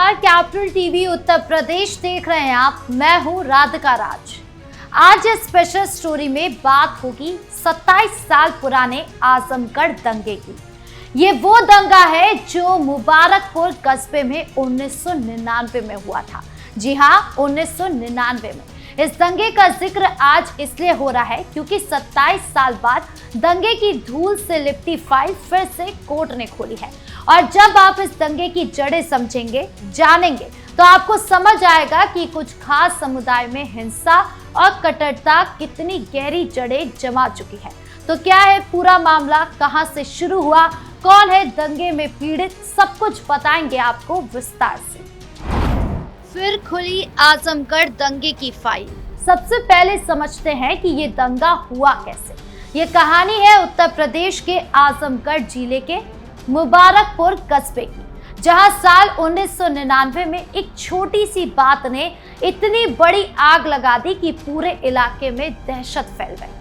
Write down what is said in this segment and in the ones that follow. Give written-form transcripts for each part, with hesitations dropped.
नमस्कार, capital TV Uttar Pradesh देख रहे हैं आप। मैं हूं राधिका राज। आज इस स्पेशल स्टोरी में बात होगी 27 साल पुराने आजमगढ़ दंगे की। ये वो दंगा है जो मुबारकपुर कस्बे में 1999 में हुआ था। जी हाँ, 1999 में। इस दंगे का जिक्र आज इसलिए हो रहा है क्योंकि 27 साल बाद दंगे की धूल से लिपटी फाइल फिर से कोर्ट ने खोली है। और जब आप इस दंगे की जड़ें समझेंगे, जानेंगे, तो आपको समझ आएगा कि कुछ खास समुदाय में हिंसा और कट्टरता कितनी गहरी जड़ें जमा चुकी है। तो क्या है पूरा मामला, कहां से शुरू हुआ, कौन है दंगे में पीड़ित, सब कुछ बताएंगे आपको विस्तार से। फिर खुली आजमगढ़ दंगे की फाइल। सबसे पहले समझते हैं कि ये दंगा हुआ कैसे। ये कहानी है उत्तर प्रदेश के आजमगढ़ जिले के मुबारकपुर कस्बे की, जहां साल 1999 में एक छोटी सी बात ने इतनी बड़ी आग लगा दी कि पूरे इलाके में दहशत फैल गई।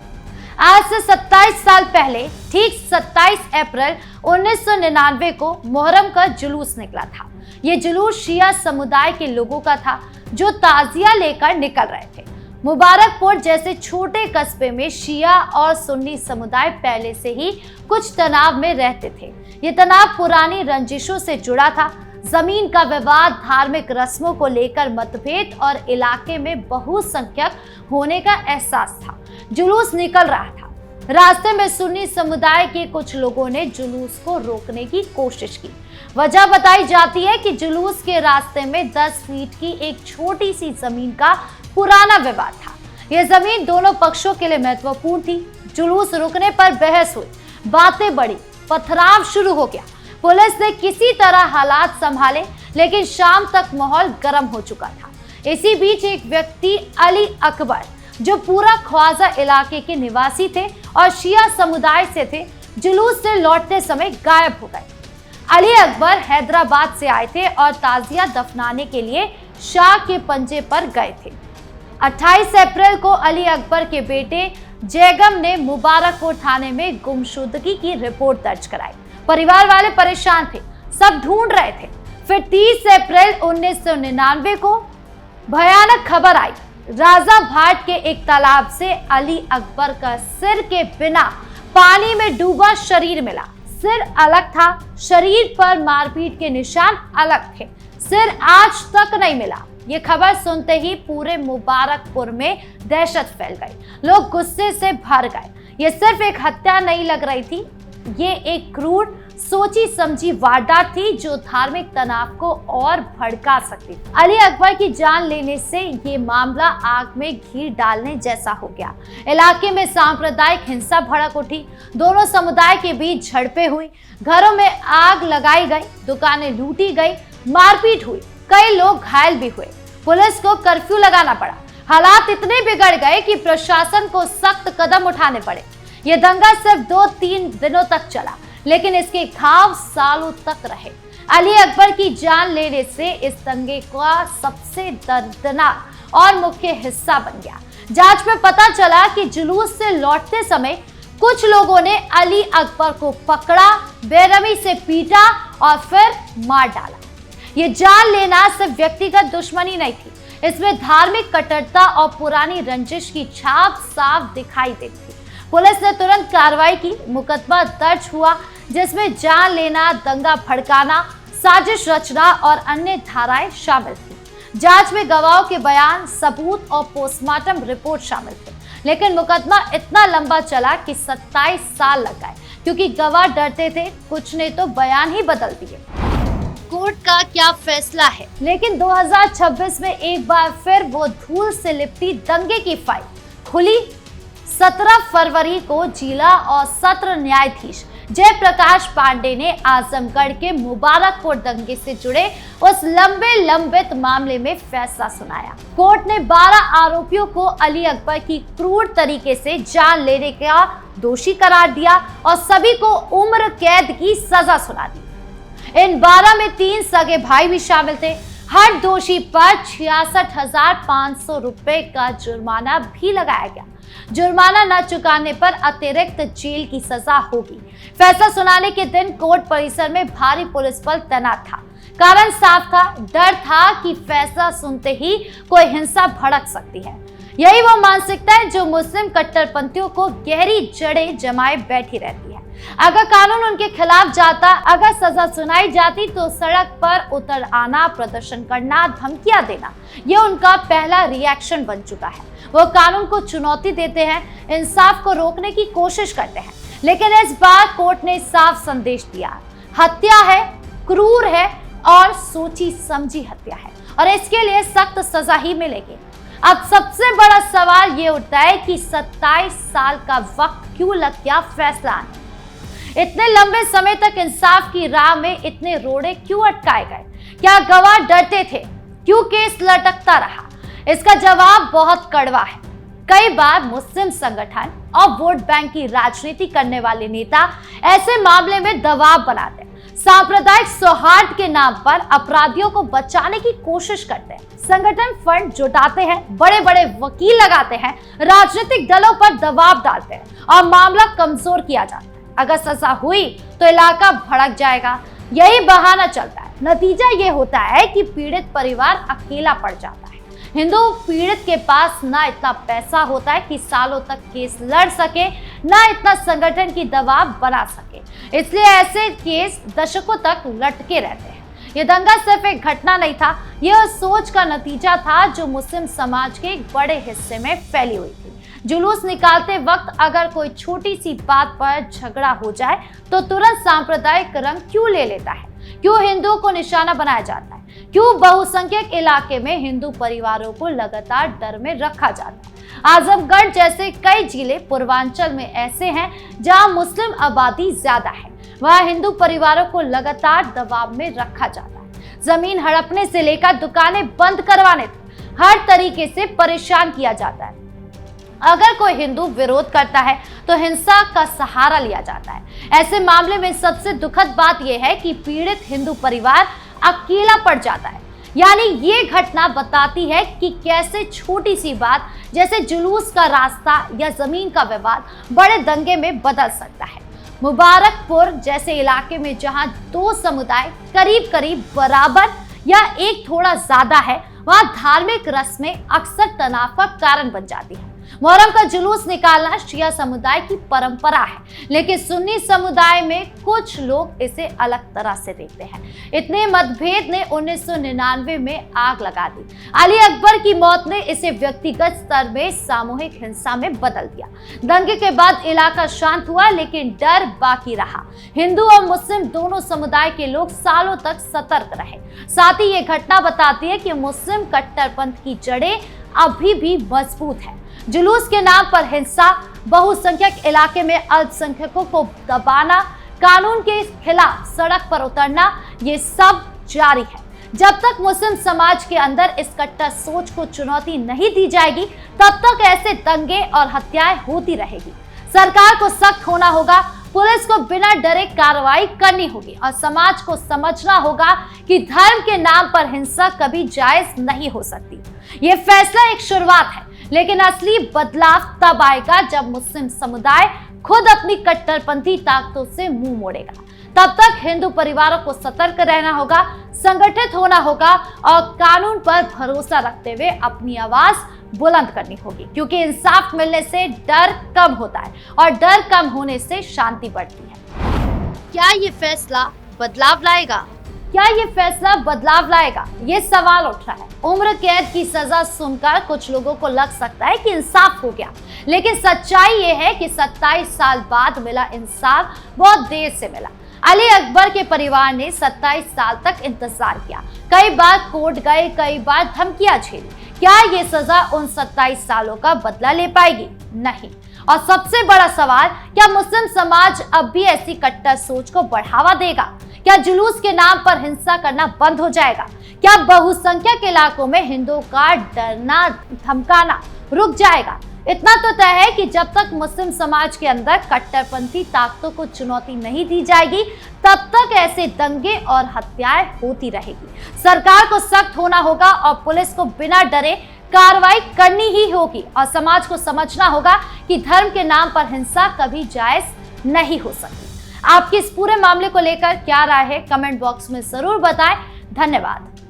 आज से 27 साल पहले, ठीक 27 अप्रैल 1999 को मुहर्रम का जुलूस निकला था। ये जुलूस शिया समुदाय के लोगों का था जो ताजिया लेकर निकल रहे थे। मुबारकपुर जैसे छोटे कस्बे में शिया और सुन्नी समुदाय पहले से ही कुछ तनाव में रहते थे। ये तनाव पुरानी रंजिशों से जुड़ा था। जमीन का विवाद, धार्मिक रस्मों को लेकर मतभेद और इलाके में बहुसंख्यक होने का एहसास था। जुलूस निकल रहा था। रास्ते में सुन्नी समुदाय के कुछ लोगों ने जुलूस को रोकने की कोशिश की। वजह बताई जाती है कि जुलूस के रास्ते में 10 फीट की एक छोटी सी जमीन का पुराना विवाद था। यह जमीन दोनों पक्षों के लिए महत्वपूर्ण थी। जुलूस रुकने पर बहस हुई, बातें बढ़ी, पथराव शुरू हो गया। पुलिस ने किसी तरह हालात संभाले, लेकिन शाम तक माहौल गर्म हो चुका था। इसी बीच एक व्यक्ति अली अकबर, जो पूरा ख्वाजा इलाके के निवासी थे और शिया समुदाय से थे, जुलूस से लौटते समय गायब हो गए। अली अकबर हैदराबाद से आए थे और ताजिया दफनाने के लिए शाह के पंजे पर गए थे। 28 अप्रैल को अली अकबर के बेटे जैगम ने मुबारकपुर थाने में गुमशुदगी की रिपोर्ट दर्ज कराई। परिवार वाले परेशान थे, सब ढूंढ रहे थे। फिर 30 अप्रैल 1999 को भयानक खबर आई। राजा भाट के एक तालाब से अली अकबर का सिर के बिना पानी में डूबा शरीर मिला। सिर अलग था, शरीर पर मारपीट के निशान अलग थे। सिर आज तक नहीं मिला। ये खबर सुनते ही पूरे मुबारकपुर में दहशत फैल गई। लोग गुस्से से भर गए। ये सिर्फ एक हत्या नहीं लग रही थी, ये एक क्रूर, सोची समझी वारदात थी जो धार्मिक तनाव को और भड़का सकती थी। अली अकबर की जान लेने से ये मामला आग में घी डालने जैसा हो गया। इलाके में सांप्रदायिक हिंसा भड़क उठी। दोनों समुदाय के बीच झड़पें हुई, घरों में आग लगाई गई, दुकानें लूटी गई, मारपीट हुई, कई लोग घायल भी हुए। पुलिस को कर्फ्यू लगाना पड़ा। हालात इतने बिगड़ गए कि प्रशासन को सख्त कदम उठाने पड़े। ये दंगा सिर्फ 2-3 दिनों तक चला, लेकिन इसके घाव सालों तक रहे। अली अकबर की जान लेने से इस दंगे का सबसे दर्दनाक और मुख्य हिस्सा बन गया। जांच में पता चला कि जुलूस से लौटते समय कुछ लोगों ने अली अकबर को पकड़ा, बेरहमी से पीटा और फिर मार डाला। ये जान लेना सिर्फ व्यक्तिगत दुश्मनी नहीं थी, इसमें धार्मिक कट्टरता और पुरानी रंजिश की छाप साफ दिखाई देती थी। पुलिस ने तुरंत कार्रवाई की। मुकदमा दर्ज हुआ जिसमें जान लेना, दंगा भड़काना, साजिश रचना और अन्य धाराएं शामिल थी। जांच में गवाहों के बयान, सबूत और पोस्टमार्टम रिपोर्ट शामिल थे। लेकिन मुकदमा इतना लंबा चला कि 27 साल लग गए, क्योंकि गवाह डरते थे, कुछ ने तो बयान ही बदल दिए। कोर्ट का क्या फैसला है? लेकिन 2026 में एक बार फिर वो धूल से लिपटी दंगे की फाइल खुली। 17 फरवरी को जिला और सत्र न्यायाधीश जयप्रकाश पांडे ने आजमगढ़ के मुबारकपुर दंगे से जुड़े उस लंबे लंबित मामले में फैसला सुनाया। कोर्ट ने 12 आरोपियों को अली अकबर की क्रूर तरीके से जान लेने का दोषी करार दिया और सभी को उम्र कैद की सजा सुना दी। इन 12 में 3 सगे भाई भी शामिल थे। हर दोषी पर 66,500 रुपए का जुर्माना भी लगाया गया। जुर्माना न चुकाने पर अतिरिक्त जेल की सजा होगी। फैसला सुनाने के दिन कोर्ट परिसर में भारी पुलिस बल तैनात था। कारण साफ था, डर था कि फैसला सुनते ही कोई हिंसा भड़क सकती है। यही वो मानसिकता है जो मुस्लिम कट्टरपंथियों को गहरी जड़ें जमाए बैठी रहती है। अगर कानून उनके खिलाफ जाता, अगर सजा सुनाई जाती तो सड़क पर उतर आना, प्रदर्शन करना, धमकियां देना, ये उनका पहला रिएक्शन बन चुका है। वो कानून को चुनौती देते हैं, इंसाफ को रोकने की कोशिश करते हैं। लेकिन इस बार कोर्ट ने साफ संदेश दिया, हत्या है, क्रूर है और सोची समझी हत्या है और इसके लिए सख्त सजा ही मिलेगी। अब सबसे बड़ा सवाल ये उठता है कि 27 साल का वक्त क्यों लग गया फैसला आने? इतने लंबे समय तक इंसाफ की राह में इतने रोड़े क्यों अटकाए गए? क्या गवाह डरते थे? क्यों केस लटकता रहा? इसका जवाब बहुत कड़वा है। कई बार मुस्लिम संगठन और वोट बैंक की राजनीति करने वाले नेता ऐसे मामले में दबाव बनाते हैं, सांप्रदायिक सौहार्द के नाम पर अपराधियों को बचाने की कोशिश करते हैं, संगठन फंड जुटाते हैं, बड़े बड़े वकील लगाते हैं, राजनीतिक दलों पर दबाव डालते हैं और मामला कमजोर किया जाता है। अगर सजा हुई तो इलाका भड़क जाएगा, यही बहाना चलता है। नतीजा ये होता है कि पीड़ित परिवार अकेला पड़ जाता है। हिंदू पीड़ित के पास ना इतना पैसा होता है कि सालों तक केस लड़ सके, ना इतना संगठन की दबाव बना सके, इसलिए ऐसे केस दशकों तक लटके रहते हैं। ये दंगा सिर्फ एक घटना नहीं था, यह सोच का नतीजा था जो मुस्लिम समाज के एक बड़े हिस्से में फैली हुई थी। जुलूस निकालते वक्त अगर कोई छोटी सी बात पर झगड़ा हो जाए तो तुरंत सांप्रदायिक रंग क्यों ले लेता है? क्यों हिंदुओं को निशाना बनाया जाता है? क्यों बहुसंख्यक इलाके में हिंदू परिवारों को लगातार डर में रखा जाता है? आजमगढ़ जैसे कई जिले पूर्वांचल में ऐसे हैं जहां मुस्लिम आबादी ज्यादा है, वहां हिंदू परिवारों को लगातार दबाव में रखा जाता है। जमीन हड़पने से लेकर दुकानें बंद करवाने तक हर तरीके से परेशान किया जाता है। अगर कोई हिंदू विरोध करता है तो हिंसा का सहारा लिया जाता है। ऐसे मामले में सबसे दुखद बात यह है कि पीड़ित हिंदू परिवार अकेला पड़ जाता है। यानी ये घटना बताती है कि कैसे छोटी सी बात जैसे जुलूस का रास्ता या जमीन का विवाद बड़े दंगे में बदल सकता है। मुबारकपुर जैसे इलाके में जहां दो समुदाय करीब करीब बराबर या एक थोड़ा ज्यादा है, वहां धार्मिक रस्में अक्सर तनाव का कारण बन जाती है। मुहर्रम का जुलूस निकालना शिया समुदाय की परंपरा है, लेकिन सुन्नी समुदाय में कुछ लोग इसे अलग तरह से देखते हैं। इतने मतभेद ने 1999 में आग लगा दी। अली अकबर की मौत ने इसे व्यक्तिगत स्तर में सामूहिक हिंसा में बदल दिया। दंगे के बाद इलाका शांत हुआ, लेकिन डर बाकी रहा। हिंदू और मुस्लिम दोनों समुदाय के लोग सालों तक सतर्क रहे। साथ ही ये घटना बताती है कि मुस्लिम कट्टरपंथ की जड़ें अभी भी मजबूत है। जुलूस के नाम पर हिंसा, बहुसंख्यक इलाके में अल्पसंख्यकों को दबाना, कानून के खिलाफ सड़क पर उतरना, ये सब जारी है। जब तक मुस्लिम समाज के अंदर इस कट्टर सोच को चुनौती नहीं दी जाएगी, तब तक ऐसे दंगे और हत्याएं होती रहेगी। सरकार को सख्त होना होगा, पुलिस को बिना डरे कार्रवाई करनी होगी और समाज को समझना होगा कि धर्म के नाम पर हिंसा कभी जायज नहीं हो सकती। ये फैसला एक शुरुआत है, लेकिन असली बदलाव तब आएगा जब मुस्लिम समुदाय खुद अपनी कट्टरपंथी ताकतों से मुंह मोड़ेगा। तब तक हिंदू परिवारों को सतर्क रहना होगा, संगठित होना होगा और कानून पर भरोसा रखते हुए अपनी आवाज बुलंद करनी होगी, क्योंकि इंसाफ मिलने से डर कम होता है और डर कम होने से शांति बढ़ती है। क्या ये फैसला बदलाव लाएगा? क्या ये फैसला बदलाव लाएगा? ये सवाल उठ रहा है। उम्र कैद की सजा सुनकर कुछ लोगों को लग सकता है कि इंसाफ हो गया, लेकिन सच्चाई ये है कि 27 साल बाद मिला इंसाफ बहुत देर से मिला। अली अकबर के परिवार ने 27 साल तक इंतजार किया, कई बार कोर्ट गए, कई बार धमकियां झेली। क्या ये सजा उन 27 सालों का बदला ले पाएगी? नहीं। और सबसे बड़ा सवाल, क्या मुस्लिम समाज अब भी ऐसी कट्टर सोच को बढ़ावा देगा? क्या जुलूस के नाम पर हिंसा करना बंद हो जाएगा? क्या बहुसंख्यक इलाकों में हिंदुओं का डरना धमकाना रुक जाएगा? इतना तो तय है कि जब तक मुस्लिम समाज के अंदर कट्टरपंथी ताकतों को चुनौती नहीं दी जाएगी, तब तक ऐसे दंगे और हत्याएं होती रहेगी। सरकार को सख्त होना होगा और पुलिस को बिना डरे कार्रवाई करनी ही होगी और समाज को समझना होगा कि धर्म के नाम पर हिंसा कभी जायज नहीं हो सकती। आपकी इस पूरे मामले को लेकर क्या राय है, कमेंट बॉक्स में जरूर बताएं। धन्यवाद।